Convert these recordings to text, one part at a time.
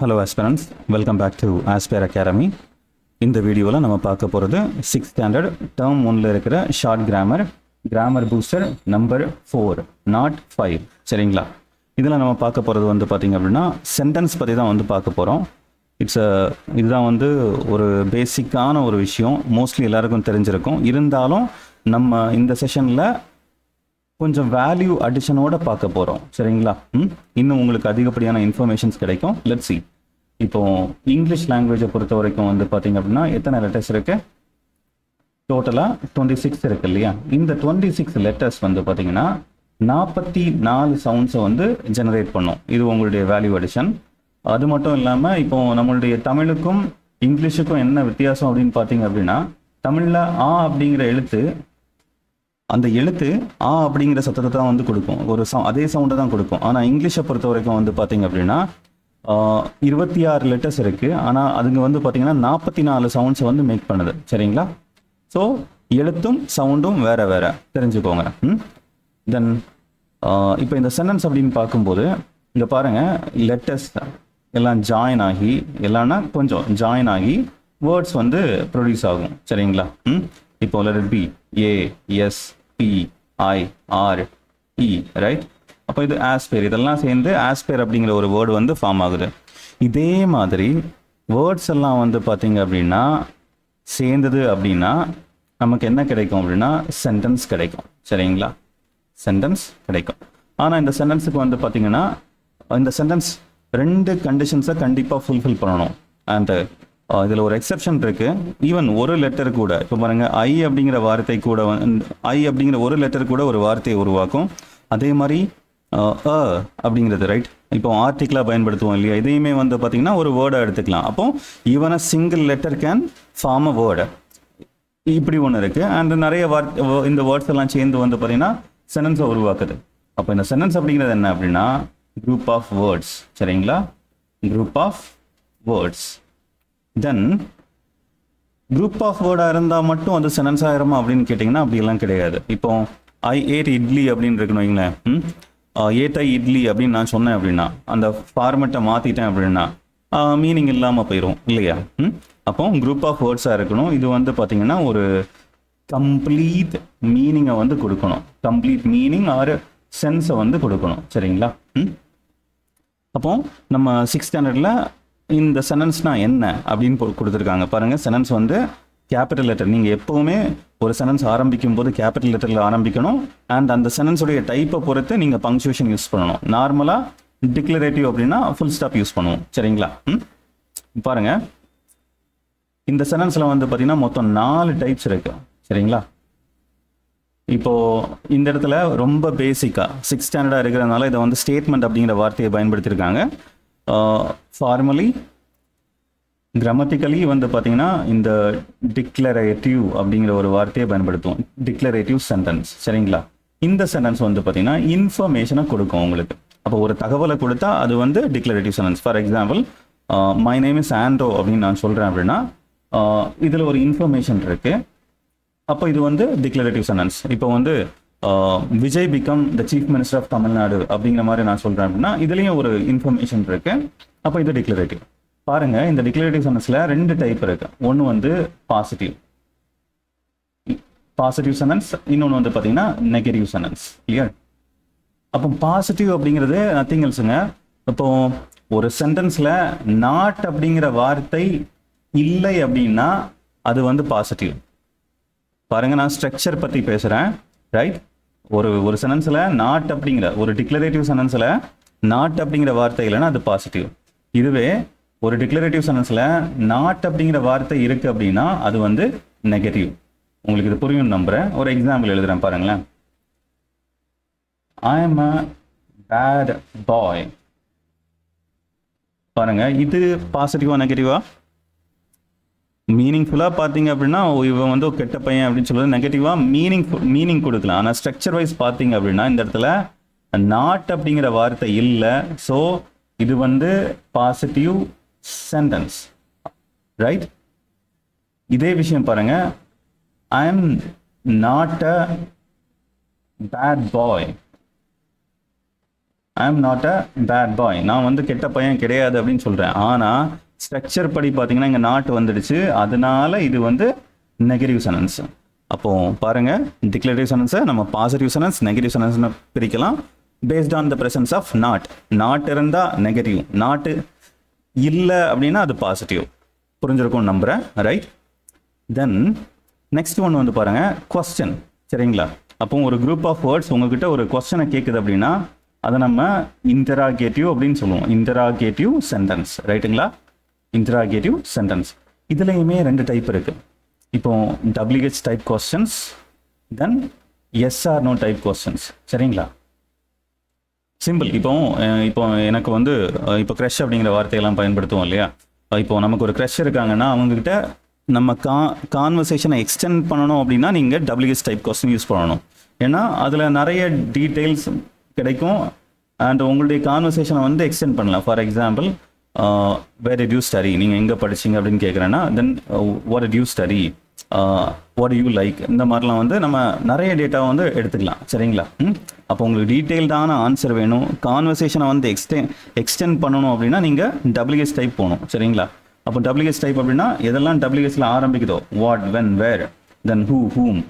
Hello aspirants, welcome back to Aspire Academy. இந்த வீடியோவில் நம்ம பார்க்க போகிறது 6th ஸ்டாண்டர்ட் டேர்ம் 1ல் இருக்கிற short grammar booster number 4 not 5. சரிங்களா? இதில் நம்ம பார்க்க போகிறது வந்து பார்த்திங்க அப்படின்னா சென்டென்ஸ் பற்றி தான் வந்து பார்க்க போகிறோம். இதுதான் வந்து ஒரு பேசிக்கான ஒரு விஷயம், மோஸ்ட்லி எல்லாருக்கும் தெரிஞ்சிருக்கும். இருந்தாலும் நம்ம இந்த செஷனில் கொஞ்சம் வேல்யூ அடிஷனோட பார்க்க போகிறோம். சரிங்களா? இன்னும் உங்களுக்கு அதிகப்படியான இன்ஃபர்மேஷன்ஸ் கிடைக்கும். Let's see. இப்போ இங்கிலீஷ் லாங்குவேஜை பொறுத்த வரைக்கும் வந்து பார்த்தீங்க அப்படின்னா எத்தனை லெட்டர்ஸ் இருக்கு? டோட்டலாக 26 இருக்கு இல்லையா? இந்த 26 லெட்டர்ஸ் வந்து பார்த்தீங்கன்னா 44 சவுண்ட்ஸை வந்து ஜெனரேட் பண்ணும். இது உங்களுடைய வேல்யூ அடிஷன். அது மட்டும் இல்லாமல் இப்போ நம்மளுடைய தமிழுக்கும் இங்கிலீஷுக்கும் என்ன வித்தியாசம் அப்படின்னு பார்த்தீங்க அப்படின்னா, தமிழில் ஆ அப்படிங்கிற எழுத்து, அந்த எழுத்து ஆ அப்படிங்கிற சத்தத்தை தான் வந்து கொடுக்கும், ஒரு அதே சவுண்டை தான் கொடுக்கும். ஆனால் இங்கிலீஷை பொறுத்த வரைக்கும் வந்து பார்த்தீங்க அப்படின்னா 26 லெட்டர்ஸ் இருக்குது. ஆனால் அதுங்க வந்து பார்த்தீங்கன்னா 44 சவுண்ட்ஸை வந்து மேக் பண்ணுது. சரிங்களா? ஸோ எழுத்தும் சவுண்டும் வேறு வேறு, தெரிஞ்சுக்கோங்க. தென் இப்போ இந்த சென்டென்ஸ் அப்படின்னு பார்க்கும்போது இங்கே பாருங்கள், லெட்டர்ஸ் எல்லாம் ஜாயின் ஆகி, எல்லாம்னா கொஞ்சம் ஜாயின் ஆகி வேர்ட்ஸ் வந்து ப்ரொடியூஸ் ஆகும். சரிங்களா? இப்போ லெட்டர் பி, ஏ, எஸ், பி, ஐ, ஆர், இ, ரைட்? அப்போ இது ஆஸ்பேர், இதெல்லாம் சேர்ந்து ஆஸ்பேர் அப்படிங்கிற ஒரு வேர்டு வந்து ஃபார்ம் ஆகுது. இதே மாதிரி வேர்ட்ஸ் எல்லாம் வந்து பார்த்தீங்க அப்படின்னா சேர்ந்தது அப்படின்னா நமக்கு என்ன கிடைக்கும் அப்படின்னா சென்டென்ஸ் கிடைக்கும். சரிங்களா? சென்டென்ஸ் கிடைக்கும். ஆனால் இந்த சென்டென்ஸுக்கு வந்து பார்த்தீங்கன்னா இந்த சென்டென்ஸ் 2 கண்டிஷன்ஸை கண்டிப்பாக ஃபுல்ஃபில் பண்ணணும். அண்ட் இதில் ஒரு எக்ஸெப்ஷன் இருக்குது. ஈவன் ஒரு லெட்டர் கூட, இப்போ பாருங்கள், ஐ அப்படிங்கிற வார்த்தை கூட ஐ அப்படிங்கிற ஒரு லெட்டர் கூட ஒரு வார்த்தையை உருவாக்கும். அதே மாதிரி அப்படிங்கிறது, ரைட்? இப்போ ஆர்டிக்கிளாக பயன்படுத்துவோம் இல்லையா? இதையுமே வந்து பார்த்தீங்கன்னா ஒரு வேர்டாக எடுத்துக்கலாம். அப்போ even a single letter can form a word, இப்படி ஒன்று இருக்குது. அண்ட் நிறைய இந்த வேர்ட்ஸ் எல்லாம் சேர்ந்து வந்து பார்த்தீங்கன்னா சென்டென்ஸை உருவாக்குது. அப்போ இந்த சென்டென்ஸ் அப்படிங்கிறது என்ன அப்படின்னா குரூப் ஆஃப் வேர்ட்ஸ். சரிங்களா? Group of words. Then group of வேர்டாக இருந்தால் மட்டும் அது சென்டென்ஸ் ஆகிருமா அப்படின்னு கேட்டிங்கன்னா அப்படியெல்லாம் கிடையாது. இப்போ ஐ ஏட் இட்லி அப்படின்னு இருக்குன்னு வைங்களேன். ஏட்டை இட்லி அப்படின்னு நான் சொன்னேன் அப்படின்னா, அந்த ஃபார்மெட்டை மாற்றிட்டேன் அப்படின்னா மீனிங் இல்லாமல் போயிடும் இல்லையா? அப்போ குரூப் ஆஃப் வேர்ட்ஸாக இருக்கணும். இது வந்து பார்த்தீங்கன்னா ஒரு கம்ப்ளீட் மீனிங்கை வந்து கொடுக்கணும், கம்ப்ளீட் மீனிங் ஆர் சென்ஸை வந்து கொடுக்கணும். சரிங்களா? அப்போ நம்ம 6th ஸ்டாண்டர்டில் இந்த சென்டென்ஸ்னா என்ன அப்படின்னு கொடுத்துருக்காங்க பாருங்கள். சென்டென்ஸ் வந்து கேபிட்டல் லெட்டர். நீங்கள் எப்போவுமே ஒரு சென்டென்ஸ் ஆரம்பிக்கும் போது கேபிட்டல் லெட்டரில் ஆரம்பிக்கணும். அண்ட் அந்த சென்டென்ஸுடைய டைப்பை பொறுத்து நீங்கள் பங்க்சுவேஷன் யூஸ் பண்ணணும். நார்மலாக டிக்ளரேட்டிவ் அப்படின்னா ஃபுல் ஸ்டாப் யூஸ் பண்ணுவோம். சரிங்களா? பாருங்கள், இந்த சென்டென்ஸில் வந்து பார்த்தீங்கன்னா மொத்தம் 4 டைப்ஸ் இருக்கு. சரிங்களா? இப்போது இந்த இடத்துல ரொம்ப பேசிக்காக 6th ஸ்டாண்டர்டாக இருக்கிறதுனால இதை வந்து ஸ்டேட்மெண்ட் அப்படிங்கிற வார்த்தையை பயன்படுத்தியிருக்காங்க. ஃபார்மலி கிராமட்டிக்கலி வந்து பார்த்தீங்கன்னா இந்த டிக்ளரேட்டிவ் அப்படிங்கிற ஒரு வார்த்தையை பயன்படுத்துவோம், டிக்ளரேட்டிவ் சென்டென்ஸ். சரிங்களா? இந்த சென்டென்ஸ் வந்து பார்த்தீங்கன்னா இன்ஃபர்மேஷனை கொடுக்கும் உங்களுக்கு. அப்போ ஒரு தகவலை கொடுத்தா அது வந்து declarative sentence. For example, my name is ஆண்ட்ரோ அப்படின்னு நான் சொல்கிறேன் அப்படின்னா இதில் ஒரு இன்ஃபர்மேஷன் இருக்குது. அப்போ இது வந்து டிக்ளரேட்டிவ் சென்டென்ஸ். இப்போ வந்து Vijay become the chief minister of Tamil Nadu அப்படிங்கிற மாதிரி நான் சொல்கிறேன் அப்படின்னா இதுலேயும் ஒரு இன்ஃபர்மேஷன் இருக்கு. அப்போ இது டிக்ளரேட்டிவ். பாருங்க, இந்த டிக்ளரேட்டிவ் சென்டென்ஸில் 2 டைப் இருக்கு. ஒன்று வந்து பாசிட்டிவ் சென்டென்ஸ், இன்னொன்று வந்து பார்த்தீங்கன்னா நெகட்டிவ் சென்டென்ஸ். கிளியர்? அப்போ பாசிட்டிவ் அப்படிங்கிறது நத்திங் எல்ஸுங்க. இப்போ ஒரு சென்டென்ஸில் நாட் அப்படிங்கிற வார்த்தை இல்லை அப்படின்னா அது வந்து பாசிட்டிவ். பாருங்க, நான் ஸ்ட்ரக்சர் பற்றி பேசுகிறேன், ரைட்? ஒரு சென்டென்ஸில் நாட் அப்படிங்கிற ஒரு டிக்ளரேட்டிவ் சென்டென்ஸில் நாட் அப்படிங்கிற வார்த்தை இல்லைன்னா அது பாசிட்டிவ். இதுவே ஒரு டிக்ளரேட்டிவ் சென்டென்ஸில் நாட் அப்படிங்கிற வார்த்தை இருக்குது அப்படின்னா அது வந்து நெகட்டிவ். உங்களுக்கு இது புரியும் நம்புகிறேன். ஒரு எக்ஸாம்பிள் எழுதுகிறேன் பாருங்களேன். I am a bad boy. பாருங்க, இது பாசிட்டிவா நெகட்டிவா? மீனிங்ஃபுல்லாக பார்த்தீங்க அப்படின்னா இவன் வந்து கெட்ட பையன் அப்படின்னு சொல்லுவது நெகட்டிவாக மீனிங் கொடுக்கலாம். ஆனால் ஸ்ட்ரக்சர் வைஸ் பார்த்தீங்க அப்படின்னா இந்த இடத்துல நாட் அப்படிங்கிற வார்த்தை இல்லை. ஸோ இது வந்து பாசிட்டிவ் சென்டென்ஸ், ரைட்? இதே விஷயம் பாருங்க, I am not a bad boy. I am not a bad boy, நான் வந்து கெட்ட பையன் கிடையாது அப்படின்னு சொல்கிறேன். ஆனால் ஸ்ட்ரக்சர் படி பார்த்தீங்கன்னா இங்கே நாட் வந்துடுச்சு, அதனால இது வந்து நெகட்டிவ் சென்டென்ஸ். அப்போ பாருங்க, டிக்ளரேட்டிவ் சென்டென்ஸை நம்ம பாசிட்டிவ் சென்டென்ஸ் நெகட்டிவ் சென்டென்ஸ்னு பிரிக்கலாம் based on the presence of not. Not இருந்தால் நெகட்டிவ், நாட்டு இல்லை அப்படின்னா அது பாசிட்டிவ். புரிஞ்சிருக்கும் நம்புகிறேன், ரைட்? தென் நெக்ஸ்ட் ஒன் வந்து பாருங்க, கொஸ்டின். சரிங்களா? அப்போ ஒரு குரூப் ஆஃப் வேர்ட்ஸ் உங்ககிட்ட ஒரு கொஸ்டினை கேட்குது அப்படின்னா அதை நம்ம இன்டராகேட்டிவ் அப்படின்னு சொல்லுவோம். இன்டராகேட்டிவ் சென்டென்ஸ், ரைட்டுங்களா? Interrogative sentence. இதுலேயுமே 2 டைப் இருக்கு. இப்போ WH type questions, then yes or no type questions. சரிங்களா? சிம்பிள். இப்போ எனக்கு வந்து இப்போ க்ரஷ் அப்படிங்கிற வார்த்தையெல்லாம் பயன்படுத்துவோம் இல்லையா? இப்போ நமக்கு ஒரு க்ரஷ் இருக்காங்கன்னா அவங்கக்கிட்ட நம்ம கான்வர்சேஷனை எக்ஸ்டெண்ட் பண்ணணும் அப்படின்னா நீங்கள் WH டைப் கொஸ்டின் யூஸ் பண்ணணும். ஏன்னா அதில் நிறைய டீட்டெயில்ஸ் கிடைக்கும் அண்ட் உங்களுடைய கான்வர்சேஷனை வந்து எக்ஸ்டெண்ட் பண்ணலாம். For example, where did you study, நீங்கள் எங்கே படிச்சிங்க அப்படின்னு கேட்குறேன்னா then what did you study, what you like, இந்த மாதிரிலாம் வந்து நம்ம நிறைய டேட்டாவை வந்து எடுத்துக்கலாம். சரிங்களா? அப்போ உங்களுக்கு டீட்டெயில்டான ஆன்சர் வேணும், கான்வர்சேஷனை வந்து எக்ஸ்டெண்ட் பண்ணணும் அப்படின்னா நீங்கள் WH டைப் போகணும். சரிங்களா? அப்போ WH டைப் அப்படின்னா எதெல்லாம் WHல ஆரம்பிக்குதோ, what, when, where, then who, whom,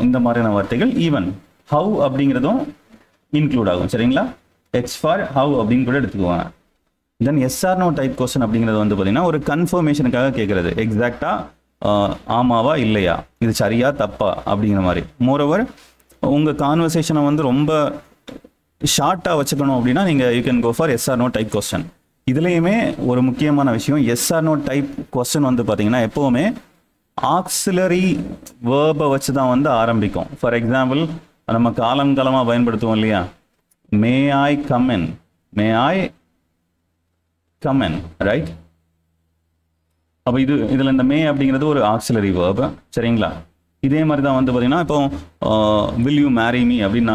இந்த மாதிரியான வார்த்தைகள். ஈவன் ஹவு அப்படிங்கிறதும் இன்க்ளூட் ஆகும். சரிங்களா? H ஃபார் ஹவு அப்படின்னு கூட எடுத்துக்குவாங்க. தென் எஸ்ஆர் நோ டைப் கொஸ்டின் அப்படிங்கிறது வந்து பார்த்தீங்கன்னா ஒரு கன்ஃபர்மேஷனுக்காக கேட்குறது. எக்ஸாக்டாக ஆமாவா இல்லையா, இது சரியா தப்பா அப்படிங்கிற மாதிரி. மோரோவர் உங்கள் கான்வர்சேஷனை வந்து ரொம்ப ஷார்ட்டாக வச்சுக்கணும் அப்படின்னா நீங்கள் you can go for yes or no type question. இதுலேயுமே ஒரு முக்கியமான விஷயம், எஸ்ஆர் நோ டைப் கொஸ்டின் வந்து பார்த்தீங்கன்னா எப்போவுமே ஆக்சிலரி வேர்பை வச்சு தான் வந்து ஆரம்பிக்கும். ஃபார் எக்ஸாம்பிள், நம்ம காலங்காலமாக பயன்படுத்துவோம் இல்லையா, may I come in, may I come in, right? அப்போ இதில் இந்த மே அப்படிங்கிறது ஒரு ஆக்சிலரி வேர்பு. சரிங்களா? இதே மாதிரி தான் வந்து பார்த்தீங்கன்னா இப்போ வில் யூ மேரி மீ அப்படின்னு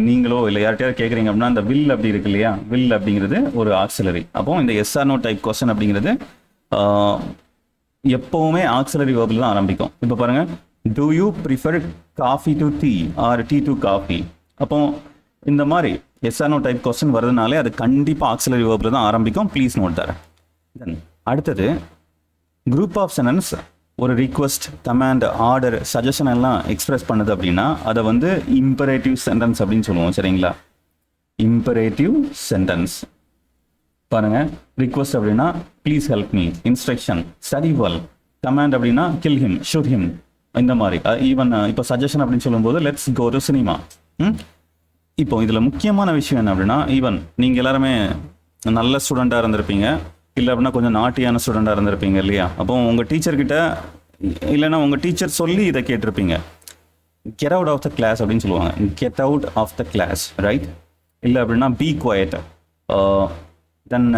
நீங்களோ இல்லை யார்கிட்டயாவது கேட்குறீங்க அப்படின்னா அந்த வில் அப்படி இருக்கு இல்லையா, வில் அப்படிங்கிறது ஒரு ஆக்சிலரி. அப்போ இந்த எஸ்ஆர் நோ டைப் கொஸ்டின் அப்படிங்கிறது எப்போவுமே ஆக்சிலரி வேர்பில் தான் ஆரம்பிக்கும். இப்போ பாருங்க, do you prefer coffee to tea or tea to coffee. அப்போ இந்த மாதிரி எஸ்ஆர் நோ டைப் கொஸ்டின் வருதுனாலே அது கண்டிப்பாக ஆக்சிலரி வேர்பில் தான் ஆரம்பிக்கும். ப்ளீஸ் நோட் தரேன். தென் அடுத்தது குரூப் ஆஃப் சென்டென்ஸ் ஒரு ரிக்வெஸ்ட், கமாண்ட், ஆர்டர், சஜஷன் எல்லாம் எக்ஸ்பிரஸ் பண்ணுது அப்படின்னா அதை வந்து இம்பரேட்டிவ் சென்டென்ஸ் அப்படின்னு சொல்லுவோம். சரிங்களா? Imperative sentence. பாருங்க, ரிக்வெஸ்ட் அப்படின்னா please help me, instruction study well, command அப்படின்னா கில் ஹிம், ஷூட் ஹிம், இந்த மாதிரி. ஈவன் இப்போ சஜஷன் அப்படின்னு சொல்லும்போது லெட்ஸ் கோ டு சினிமா. இப்போ இதில் முக்கியமான விஷயம் என்ன அப்படின்னா, ஈவன் நீங்கள் எல்லாருமே நல்ல ஸ்டூடெண்ட்டாக இருந்திருப்பீங்க, இல்லை அப்படின்னா கொஞ்சம் நாட்டியான ஸ்டூடெண்ட்டாக இருந்திருப்பீங்க இல்லையா? அப்போ உங்கள் டீச்சர்கிட்ட இல்லைன்னா உங்கள் டீச்சர் சொல்லி இதை கேட்டிருப்பீங்க, get out of the class அப்படின்னு சொல்லுவாங்க. Get out of the class, right? இல்லை அப்படின்னா be quiet, then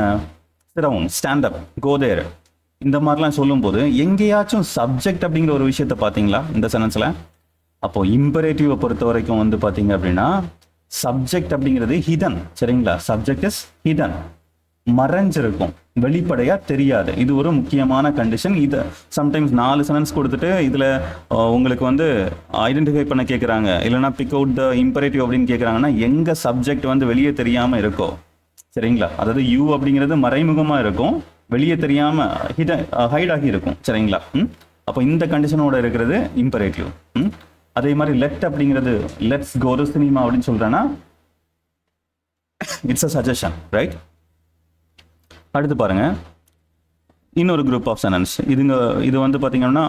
sit down, stand up, go there, இந்த மாதிரிலாம் சொல்லும்போது எங்கேயாச்சும் சப்ஜெக்ட் அப்படிங்கிற ஒரு விஷயத்த பார்த்தீங்களா இந்த சென்டென்ஸில்? அப்போ இம்பரேட்டிவை பொறுத்த வரைக்கும் வந்து பார்த்தீங்க அப்படின்னா சப்ஜெக்ட் அப்படிங்கிறது ஹிடன். சரிங்களா? சப்ஜெக்ட் இஸ் ஹிடன், மறைஞ்சிருக்கும், வெளிப்படையா தெரியாது. இது ஒரு முக்கியமான கண்டிஷன். இதை சம்டைம்ஸ் 4 சென்டென்ஸ் கொடுத்துட்டு இதில் உங்களுக்கு வந்து ஐடென்டிஃபை பண்ண கேட்குறாங்க, இல்லைனா பிக் அவுட் த இம்பரேட்டிவ் அப்படின்னு கேட்குறாங்கன்னா எங்க சப்ஜெக்ட் வந்து வெளியே தெரியாமல் இருக்கோ. சரிங்களா? அதாவது யூ அப்படிங்கிறது மறைமுகமாக இருக்கும், வெளியே தெரியாமல் ஹைட் ஆகி இருக்கும். சரிங்களா? அப்போ இந்த கண்டிஷனோட இருக்கிறது இம்பரேட்டிவ். அதே மாதிரி லெட் அப்படிங்கிறது லெட்ஸ் கோ டு சினிமா அப்படின்னு சொல்கிறேன்னா இட்ஸ் அ சஜஷன், ரைட்? அடுத்து பாருங்க, இன்னொரு குரூப் ஆஃப் சென்டென்ஸ். இது வந்து பார்த்தீங்கன்னா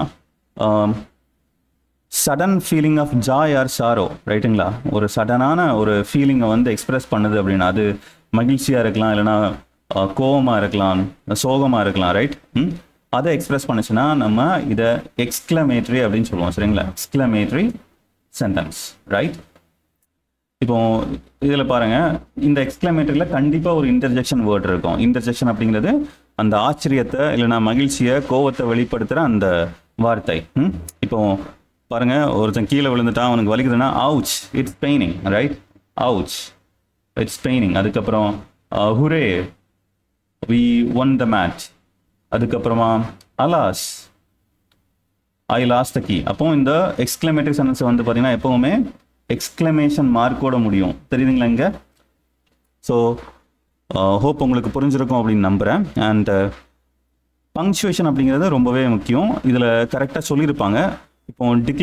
sudden feeling of joy or sorrow, ரைட்டுங்களா? ஒரு சடனான ஒரு ஃபீலிங்கை வந்து எக்ஸ்பிரஸ் பண்ணுது அப்படின்னா அது மகிழ்ச்சியாக இருக்கலாம், இல்லைனா கோபமாக இருக்கலாம், சோகமாக இருக்கலாம், ரைட்? அதை எக்ஸ்பிரஸ் பண்ணுச்சுன்னா நம்ம இதை எக்ஸ்க்ளமேட்ரி அப்படின்னு சொல்லுவோம். சரிங்களா? Exclamatory sentence, right? இப்போ இதில் பாருங்க, இந்த எக்ஸ்க்ளமேட்டரியில் கண்டிப்பாக ஒரு இன்டர்ஜெக்ஷன் வேர்ட் இருக்கும். இன்டர்ஜெக்ஷன் அப்படிங்கிறது அந்த ஆச்சரியத்தை இல்லைனா மகிழ்ச்சியை, கோவத்தை வெளிப்படுத்துகிற அந்த வார்த்தை. இப்போ பாருங்க, ஒருத்தன் கீழே விழுந்துட்டான், அவனுக்கு வலிக்குதுன்னா ouch, it's paining, right? Ouch, it's paining. அதுக்கப்புறம் hurray, we won the match. அதுக்கப்புறமா alas, I lost the key. அப்போ இந்த எக்ஸ்க்ளமேட்டரி சென்டென்ஸ் வந்து பார்த்தீங்கன்னா எப்போவுமே எக்ஸ்க்ளமேஷன் மார்க்கோட முடியும். தெரியுதுங்களா? இங்கே ஸோ ஹோப் உங்களுக்கு புரிஞ்சிருக்கும் அப்படின்னு நம்புகிறேன். அண்ட் பங்க்சுவேஷன் அப்படிங்கிறது ரொம்பவே முக்கியம். இதில் கரெக்டாக சொல்லியிருப்பாங்க. இப்போ டிக்ளேர்